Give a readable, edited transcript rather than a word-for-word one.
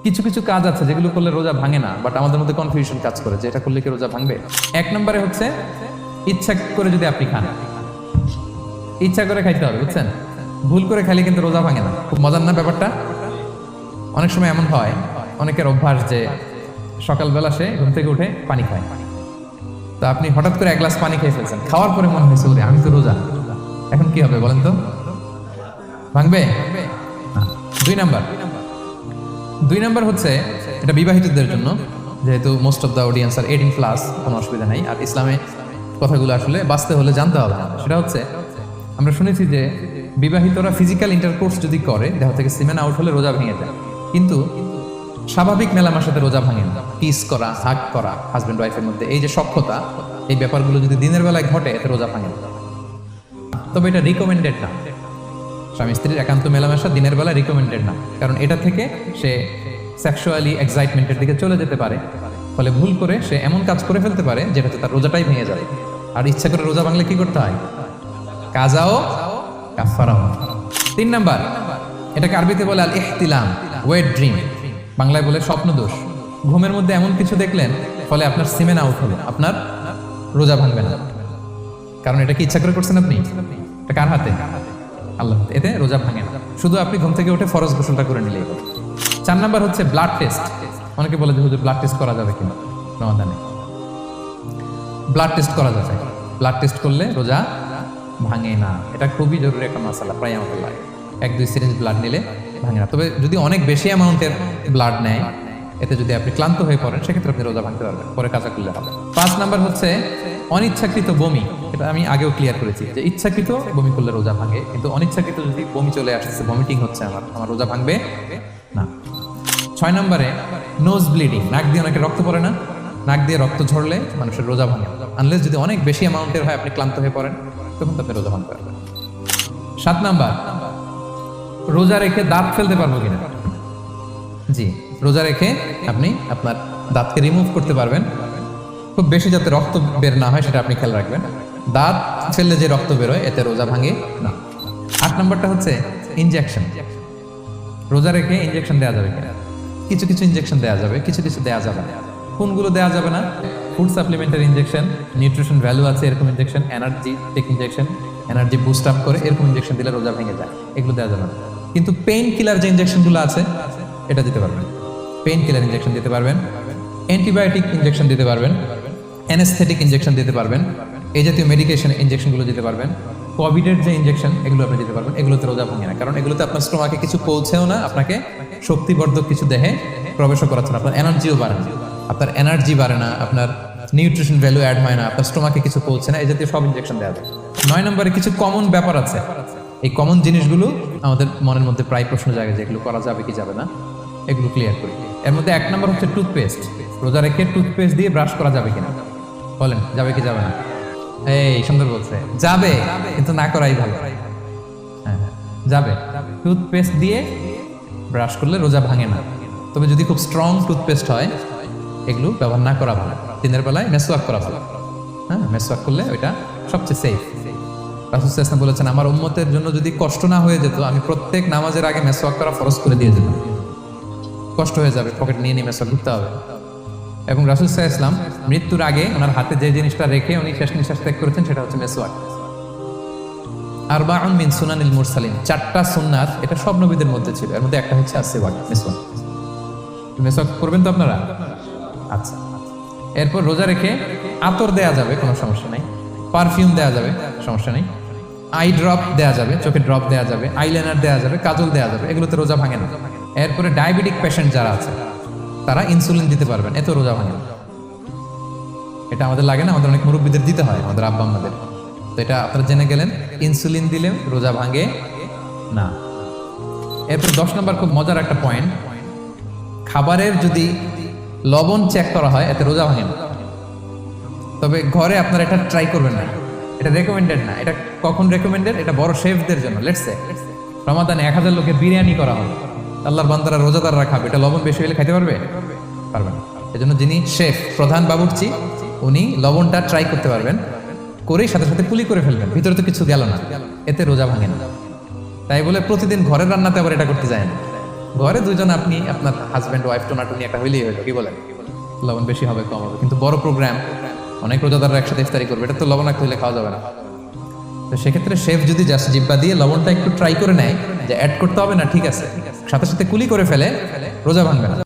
কিছু কিছু কাজ আছে যেগুলো করলে রোজা ভাঙে না, বাট আমাদের মধ্যে কনফিউশন কাজ করে যে এটা করলে কি রোজা ভাঙবে। এক নম্বরে হচ্ছে ইচ্ছা করে যদি আপনি খান, ইচ্ছা করে খাইতে হবে, বুঝছেন? ভুল করে খাইলে কিন্তু রোজা ভাঙে না। খুব মজার না ব্যাপারটা? অনেক সময় এমন হয়, অনেকের অভ্যাস যে সকালবেলা সে ঘুম থেকে উঠে পানি খায়। তো আপনি হঠাৎ করে এক গ্লাস পানি খেয়ে ফেলছেন, খাওয়ার পরে মনে হয়েছে ওরে আমি তো রোজা, এখন কি হবে বলেন তো? ভাঙবে না। দুই নাম্বার হচ্ছে, এটা বিবাহিতদের জন্য, যেহেতু মোস্ট অফ দ্য অডিয়েন্স আর 18+, কোনো অসুবিধা নাই। আর ইসলামে কথাগুলো আসলে বাঁচতে হলে জানতে হবে। সেটা হচ্ছে, আমরা শুনেছি যে বিবাহিতরা ফিজিক্যাল ইন্টারকোর্স যদি করে, দেহ থেকে সিমেন আউট হলে রোজা ভেঙে যায়, কিন্তু স্বাভাবিক মেলামেশার সাথে রোজা ভাঙে না। কিস করা, হাগ করা হাজব্যান্ড ওয়াইফের মধ্যে, এই যে সখ্যতা, এই ব্যাপারগুলো যদি দিনের বেলায় ঘটে এতে রোজা ভাঙে না। তবে এটা রিকমেন্ডেড না। স্বামী স্ত্রীর একান্ত মেলামেশা দিনের বেলা রিকমেন্ডেড না, কারণ এটা থেকে সে সেক্সুয়ালি এক্সাইটমেন্টের দিকে চলে যেতে পারে। ফলে ভুল করে সে এমন কাজ করে ফেলতে পারে যেটাতে তার রোজাটাই ভেঙে যাবে। আর ইচ্ছা করে রোজা ভাঙলে কি করতে হয়? কাজাও কাফারাও। 3 নাম্বার, এটাকে আরবিতে বলে আল ইহতিলাম, ওয়েট ড্রিম, বাংলায় বলে স্বপ্ন দোষ। ঘুমের মধ্যে এমন কিছু দেখলেন, ফলে আপনার সিমেন আউট হলো, আপনার রোজা ভাঙবে না, কারণ এটা কি ইচ্ছা করে করছেন আপনি? এটা কার হাতে? আল্লাহ হাতে। এতে রোজা ভাঙে না, শুধু আপনি ঘুম থেকে উঠে ফরজ গোসলটা করে নিলেই হবে। 4 নাম্বার হচ্ছে ব্লাড টেস্ট। অনেকে বলে যে হুজুর ব্লাড টেস্ট করা যাবে কিনা রমাদানে? ব্লাড টেস্ট করা যাবে। ব্লাড টেস্ট করলে রোজা ভাঙে না, এটা খুবই জরুরি একটা মাসালা। প্রায় আমাদের লাগে 1-2 সিরিঞ্জ ব্লাড নিলে ভাঙে না। তবে যদি অনেক বেশি অ্যামাউন্টের ব্লাড নেয়, এতে যদি আপনি ক্লান্ত হয়ে পড়েন, সেক্ষেত্রে আপনি রোজা ভাঙতে পারবেন, পরে কাজা করলে হবে। 5 নাম্বার হচ্ছে অনিচ্ছাকৃত বমি। এটা আমি আগেও ক্লিয়ার করেছি যে ইচ্ছাকৃত বমি করলে রোজা ভাঙে, কিন্তু অনিচ্ছাকৃত যদি বমি চলে আসছে, ভমিটিং হচ্ছে, আমার রোজা ভাঙবে না। 6 নম্বরে নোজ ব্লিডিং, নাক দিয়ে অনেকে রক্ত পড়ে না, নাক দিয়ে রক্ত ঝরলে মানুষের রোজা ভাঙে, আনলেস যদি অনেক বেশি অ্যামাউন্টের হয়, আপনি ক্লান্ত হয়ে পড়েন, তখন তো আপনি রোজা ভাঙতে পারবেন। 7 নাম্বার, রোজা রেখে দাঁত ফেলতে পারবো কিনা? জি, রোজা রেখে আপনি আপনার দাঁতকে রিমুভ করতে পারবেন, খুব বেশি যাতে রক্ত বের না হয় সেটা আপনি খেয়াল রাখবেন। দাঁত ফেললে যে রক্ত বেরোয় এতে রোজা ভাঙে না। 8 নম্বরটা হচ্ছে ইনজেকশন। রোজা রেখে ইনজেকশন দেওয়া যাবে কিনা? কিছু কিছু ইনজেকশন দেওয়া যাবে, কিছু কিছু দেওয়া যাবে না। কোনগুলো দেওয়া যাবে না? Food supplementary injection, nutrition value আছে এরকম injection, energy tech injection, energy boost up করে এরকম ইনজেকশন দিলে রোজা ভেঙে যায়, এগুলো দেওয়া যাবে না। কিন্তু পেইন কিলার যে ইনজেকশনগুলো আছে এটা দিতে পারবেন। পেইন কিলার ইনজেকশন দিতে পারবেন, অ্যান্টিবায়োটিক ইনজেকশন দিতে পারবেন, অ্যানেস্থেটিক ইনজেকশন দিতে পারবেন, এই জাতীয় মেডিকেশন ইনজেকশনগুলো দিতে পারবেন। কোভিডের যে ইনজেকশন এগুলো আপনি দিতে পারবেন, এগুলোতে রোজা ভাঙে না, কারণ এগুলোতে আপনার স্টোমাকে কিছু পৌঁছেও না, আপনাকে শক্তিবর্ধক কিছু দেহে প্রবেশও করাচ্ছে না, আপনার এনার্জিও বাড়ে না, আপনার এনার্জি বাড়ে না, আপনার নিউট্রিশন ভ্যালু অ্যাড হয় না, আপনার স্টোমাকে কিছু পৌঁছে না, এই জাতীয় সব ইনজেকশন দেওয়া যায়। 9 নম্বরে কিছু কমন ব্যাপার আছে, এই কমন জিনিসগুলো আমাদের মনের মধ্যে প্রায় প্রশ্ন জাগে যে এগুলো করা যাবে কি যাবে না, এগুলো ক্লিয়ার করি। এর মধ্যে 1 নম্বর হচ্ছে টুথপেস্ট। রোজা রেখে টুথপেস্ট দিয়ে ব্রাশ করা যাবে কিনা বলেন, যাবে কি যাবে না? এই সুন্দর বলছে, যাবে, কিন্তু না করাই ভালো। হ্যাঁ, যাবে। টুথপেস্ট দিয়ে ব্রাশ করলে রোজা ভাঙে না, তবে যদি খুব স্ট্রং টুথপেস্ট হয় এগুলো ব্যবহার না করা ভালো। দিনের বেলায় মেসওয়াক করা ভালো। হ্যাঁ, মেসওয়াক করলে ওইটা সবচেয়ে সেফ। রাসূল সাল্লাল্লাহু আলাইহি ওয়াসাল্লাম বলেছেন, আমার উম্মতের জন্য যদি কষ্ট না হয়ে যেত, আমি প্রত্যেক নামাজের আগে মেসওয়াক করা ফরজ করে দিয়ে যেতাম। কষ্ট হয়ে যাবে, পকেট নিয়ে নিয়ে মেসওয়াক করতে হবে। এবং রাসূল সাল্লাল্লাহু আলাইহি ওয়াসাল্লাম মৃত্যুর আগে ওনার হাতে যে জিনিসটা রেখে উনি শেষ নিঃশ্বাস ত্যাগ করেছেন সেটা হচ্ছে মেসওয়াক। আরবাউন মিন সুনানিল মুরসালিন, 4টা সুন্নাত, এটা সব নবীদের মধ্যে ছিল, এর মধ্যে একটা হচ্ছে আসওয়াক, মেসওয়াক। মেসওয়াক করবেন তো আপনারা? আচ্ছা। এরপর রোজা রেখে আতর দেয়া যাবে, কোনো সমস্যা নাই। পারফিউম দেয়া যাবে, সমস্যা নেই। আই ড্রপ দেয়া যাবে, চোখে ড্রপ দেয়া যাবে, আইলাইনার দেয়া যাবে, কাজল দেয়া যাবে, এগুলোতে রোজা ভাঙে না। এরপরে ডায়াবেটিক পেশেন্ট যারা আছে তারা ইনসুলিন দিতে পারবেন, এতে রোজা ভাঙে না। এটা আমাদের লাগে না, আমাদের অনেক মুরব্বীদের দিতে হয়, আমাদের আব্বা আম্মাদের। তো এটা আপনারা জেনে গেলেন, ইনসুলিন দিলে রোজা ভাঙে না। এরপর 10 নম্বর খুব মজার একটা পয়েন্ট, খাবারের যদি লবণ চেক করা হয় এতে রোজা ভাঙে না। তবে ঘরে আপনারা এটা ট্রাই করবেন না, এটা রেকমেন্ডেড না। এটা কখন রেকমেন্ডেড? এটা বড় শেফদের জন্য। লেটস সে রমাদানে 1000 লোকের বিরিয়ানি করা হবে, আল্লাহর বান্দারা রোজাদাররা খাবে, এটা লবণ বেশি হলে খাইতে পারবে? পারবে না। এজন্য যিনি শেফ, প্রধান বাবুর্চি, উনি লবণটা ট্রাই করতে পারবেন, করেই সাথে সাথে কুলি করে ফেলবেন, ভিতরে তো কিছু গেল না, এতে রোজা ভাঙে না। তাই বলে প্রতিদিন ঘরের রান্নাতে আবার এটা করতে যায় না। ঘরে দুজন, আপনি আপনার হাজব্যান্ড ওয়াইফ টোনাটুনি একটা হইলেই হলো, কি বলেন? লবণ বেশি হবে কম হবে, কিন্তু বড় প্রোগ্রাম, অনেক রোজাদাররা একসাথে ইফতারি করবে, এটা তো লবণাক্ত হইলে খাওয়া যাবে না। তো সেক্ষেত্রে শেফ যদি জাস্ট জিব্বা দিয়ে লবণটা একটু ট্রাই করে নেয় যে অ্যাড করতে হবে না, ঠিক আছে, সাথে সাথে কুলি করে ফেলে, রোজা ভাঙবে না।